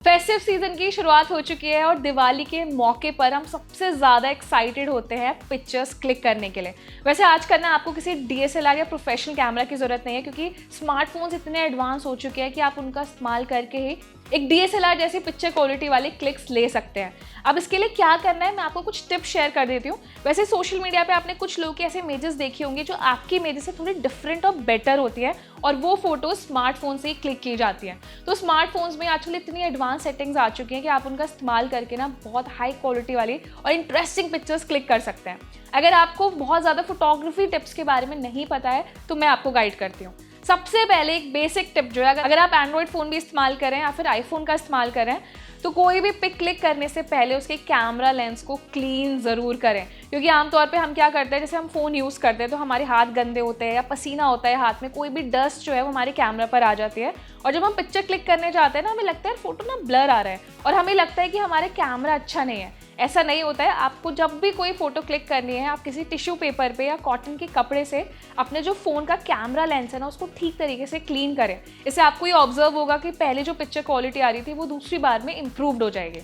Festive season की शुरुआत हो चुकी है और दिवाली के मौके पर हम सबसे ज़्यादा एक्साइटेड होते हैं पिक्चर्स क्लिक करने के लिए। वैसे आज करना आपको किसी डीएसएलआर या प्रोफेशनल कैमरा की ज़रूरत नहीं है, क्योंकि स्मार्टफोन्स इतने एडवांस हो चुके हैं कि आप उनका इस्तेमाल करके ही एक डीएसएलआर जैसी पिक्चर क्वालिटी वाले क्लिक्स ले सकते हैं। अब इसके लिए क्या करना है, मैं आपको कुछ टिप्स शेयर कर देती हूँ। वैसे सोशल मीडिया पे आपने कुछ लोगों के ऐसे इमेजेस देखी होंगी जो आपकी इमेजेस से थोड़ी डिफरेंट और बेटर होती है और वो फोटो स्मार्टफोन से ही क्लिक की जाती है। तो स्मार्टफोन्स में आजकल इतनी एडवांस सेटिंग्स आ चुकी हैं कि आप उनका इस्तेमाल करके ना बहुत हाई क्वालिटी वाली और इंटरेस्टिंग पिक्चर्स क्लिक कर सकते हैं। अगर आपको बहुत ज़्यादा फोटोग्राफी टिप्स के बारे में नहीं पता है तो मैं आपको गाइड करती हूँ। सबसे पहले एक बेसिक टिप जो है, अगर आप एंड्रॉयड फ़ोन भी इस्तेमाल करें या फिर आईफोन का इस्तेमाल करें तो कोई भी पिक क्लिक करने से पहले उसके कैमरा लेंस को क्लीन ज़रूर करें। क्योंकि आमतौर पे हम क्या करते हैं, जैसे हम फ़ोन यूज़ करते हैं तो हमारे हाथ गंदे होते हैं या पसीना होता है हाथ में, कोई भी डस्ट जो है वो हमारे कैमरा पर आ जाती है और जब हम पिक्चर क्लिक करने जाते हैं ना, हमें लगता है फोटो ना ब्लर आ रहा है और हमें लगता है कि हमारा कैमरा अच्छा नहीं है। ऐसा नहीं होता है। आपको जब भी कोई फ़ोटो क्लिक करनी है, आप किसी टिश्यू पेपर पे या कॉटन के कपड़े से अपने जो फ़ोन का कैमरा लेंस है ना उसको ठीक तरीके से क्लीन करें। इससे आपको ये ऑब्जर्व होगा कि पहले जो पिक्चर क्वालिटी आ रही थी वो दूसरी बार में इम्प्रूव्ड हो जाएगी।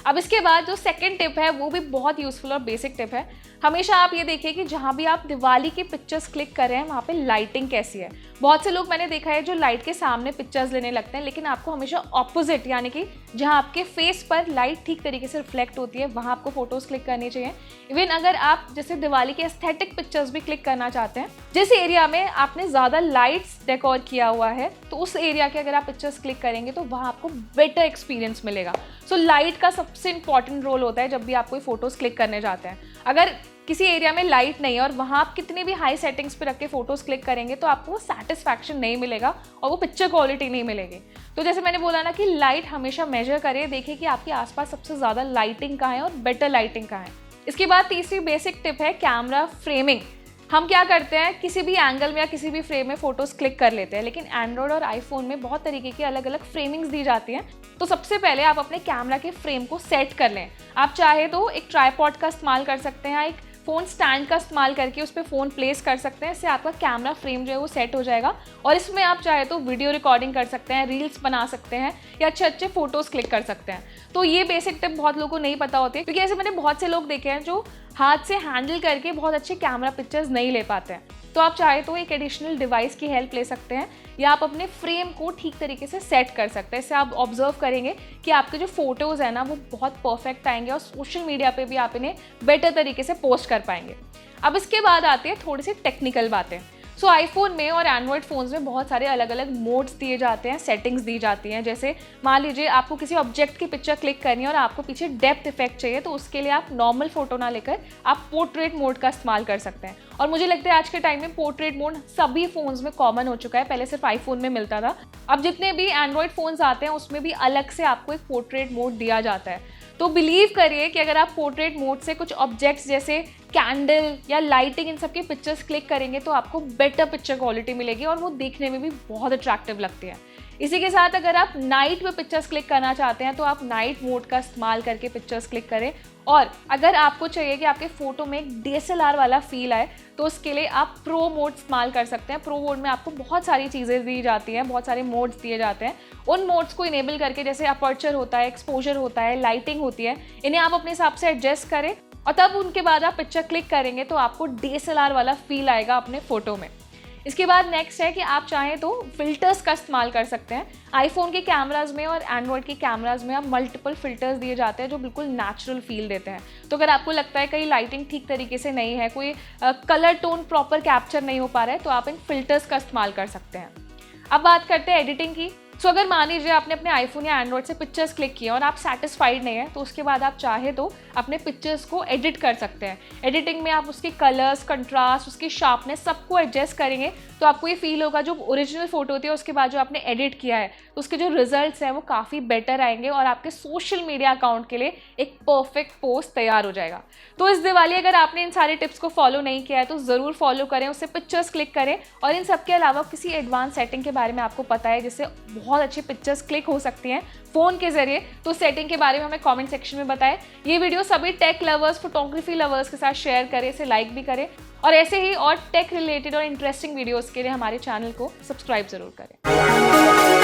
अब इसके बाद जो सेकंड टिप है वो भी बहुत यूज़फुल और बेसिक टिप है। हमेशा आप ये देखिए कि जहाँ भी आप दिवाली की पिक्चर्स क्लिक कर रहे हैं वहाँ पे लाइटिंग कैसी है। बहुत से लोग मैंने देखा है जो लाइट के सामने पिक्चर्स लेने लगते हैं, लेकिन आपको हमेशा ऑपोजिट, यानी कि जहाँ आपके फेस पर लाइट ठीक तरीके से रिफ्लेक्ट होती है वहाँ आपको फोटोज़ क्लिक करनी चाहिए। इवन अगर आप जैसे दिवाली के एस्थेटिक पिक्चर्स भी क्लिक करना चाहते हैं, जिस एरिया में आपने ज़्यादा लाइट्स डेकोर किया हुआ है तो उस एरिया के अगर आप पिक्चर्स क्लिक करेंगे तो वहाँ आपको बेटर एक्सपीरियंस मिलेगा। सो लाइट का सबसे इंपॉर्टेंट रोल होता है जब भी आप कोई फोटोज़ क्लिक करने जाते हैं। अगर किसी एरिया में लाइट नहीं है और वहाँ आप कितनी भी हाई सेटिंग्स पे रख के फोटोज़ क्लिक करेंगे तो आपको वो सेटिस्फैक्शन नहीं मिलेगा और वो पिक्चर क्वालिटी नहीं मिलेगी। तो जैसे मैंने बोला ना कि लाइट हमेशा मेजर करें, देखिए कि आपके आसपास सबसे ज़्यादा लाइटिंग कहाँ है और बेटर लाइटिंग कहाँ है। इसके बाद तीसरी बेसिक टिप है कैमरा फ्रेमिंग। हम क्या करते हैं, किसी भी एंगल में या किसी भी फ्रेम में फोटोज़ क्लिक कर लेते हैं, लेकिन एंड्रॉयड और आईफोन में बहुत तरीके की अलग अलग फ्रेमिंग्स दी जाती हैं। तो सबसे पहले आप अपने कैमरा के फ्रेम को सेट कर लें। आप चाहे तो एक ट्राइपॉड का इस्तेमाल कर सकते हैं, एक फ़ोन स्टैंड का इस्तेमाल करके उस पर फ़ोन प्लेस कर सकते हैं। इससे आपका कैमरा फ्रेम जो है वो सेट हो जाएगा और इसमें आप चाहे तो वीडियो रिकॉर्डिंग कर सकते हैं, रील्स बना सकते हैं या अच्छे अच्छे फोटोज़ क्लिक कर सकते हैं। तो ये बेसिक टिप बहुत लोगों को नहीं पता होती, क्योंकि ऐसे मैंने बहुत से लोग देखे हैं जो हाथ से हैंडल करके बहुत अच्छे कैमरा पिक्चर्स नहीं ले पाते हैं। तो आप चाहे तो एक एडिशनल डिवाइस की हेल्प ले सकते हैं या आप अपने फ्रेम को ठीक तरीके से सेट कर सकते हैं। इससे आप ऑब्जर्व करेंगे कि आपके जो फोटोज़ हैं ना वो बहुत परफेक्ट आएंगे और सोशल मीडिया पे भी आप इन्हें बेटर तरीके से पोस्ट कर पाएंगे। अब इसके बाद आती है थोड़ी सी टेक्निकल बातें। सो आईफोन में और एंड्रॉयड फ़ोन्स में बहुत सारे अलग अलग मोड्स दिए जाते हैं, सेटिंग्स दी जाती हैं। जैसे मान लीजिए आपको किसी ऑब्जेक्ट की पिक्चर क्लिक करनी है और आपको पीछे डेप्थ इफेक्ट चाहिए, तो उसके लिए आप नॉर्मल फोटो ना लेकर आप पोर्ट्रेट मोड का इस्तेमाल कर सकते हैं। और मुझे लगता है आज के टाइम में पोर्ट्रेट मोड सभी फ़ोन्स में कॉमन हो चुका है, पहले सिर्फ आईफोन में मिलता था। अब जितने भी एंड्रॉयड फ़ोन्स आते हैं उसमें भी अलग से आपको एक पोर्ट्रेट मोड दिया जाता है। तो बिलीव करिए कि अगर आप पोर्ट्रेट मोड से कुछ ऑब्जेक्ट्स जैसे कैंडल या लाइटिंग इन सब की पिक्चर्स क्लिक करेंगे तो आपको बेटर पिक्चर क्वालिटी मिलेगी और वो देखने में भी बहुत अट्रैक्टिव लगती है। इसी के साथ अगर आप नाइट में पिक्चर्स क्लिक करना चाहते हैं तो आप नाइट मोड का इस्तेमाल करके पिक्चर्स क्लिक करें। और अगर आपको चाहिए कि आपके फ़ोटो में एक डीएसएलआर वाला फील आए तो उसके लिए आप प्रो मोड इस्तेमाल कर सकते हैं। प्रो मोड में आपको बहुत सारी चीज़ें दी जाती हैं, बहुत सारे मोड्स दिए जाते हैं। उन मोड्स को इनेबल करके, जैसे अपर्चर होता है, एक्सपोजर होता है, लाइटिंग होती है, इन्हें आप अपने हिसाब से एडजस्ट करें और तब उनके बाद आप पिक्चर क्लिक करेंगे तो आपको डीएसएलआर वाला फील आएगा अपने फ़ोटो में। इसके बाद नेक्स्ट है कि आप चाहें तो फिल्टर्स का इस्तेमाल कर सकते हैं। आईफोन के कैमराज में और एंड्रॉयड के कैमराज में आप मल्टीपल फिल्टर्स दिए जाते हैं जो बिल्कुल नेचुरल फील देते हैं। तो अगर आपको लगता है कहीं लाइटिंग ठीक तरीके से नहीं है, कोई कलर टोन प्रॉपर कैप्चर नहीं हो पा रहा है, तो आप इन फिल्टर्स का इस्तेमाल कर सकते हैं। अब बात करते हैं एडिटिंग की। सो अगर मान लीजिए आपने अपने आईफोन या एंड्रॉयड से पिक्चर्स क्लिक किए और आप सेटिस्फाइड नहीं है तो उसके बाद आप चाहे तो अपने पिक्चर्स को एडिट कर सकते हैं। एडिटिंग में आप उसके कलर्स, कंट्रास्ट, उसकी शार्पनेस सबको एडजस्ट करेंगे तो आपको ये फील होगा जो ओरिजिनल फोटो होती है उसके बाद जो आपने एडिट किया है तो उसके जो रिजल्ट्स हैं वो काफ़ी बेटर आएंगे और आपके सोशल मीडिया अकाउंट के लिए एक परफेक्ट पोस्ट तैयार हो जाएगा। तो इस दिवाली अगर आपने इन सारे टिप्स को फॉलो नहीं किया है तो ज़रूर फॉलो करें, उससे पिक्चर्स क्लिक करें। और इन सब के अलावा किसी एडवांस सेटिंग के बारे में आपको पता है जिससे बहुत अच्छी पिक्चर्स क्लिक हो सकती हैं फ़ोन के जरिए, तो सेटिंग के बारे में हमें कमेंट सेक्शन में बताएं। ये वीडियो सभी टेक लवर्स, फोटोग्राफी लवर्स के साथ शेयर करें, इसे लाइक भी करें और ऐसे ही और टेक रिलेटेड और इंटरेस्टिंग वीडियोस के लिए हमारे चैनल को सब्सक्राइब ज़रूर करें।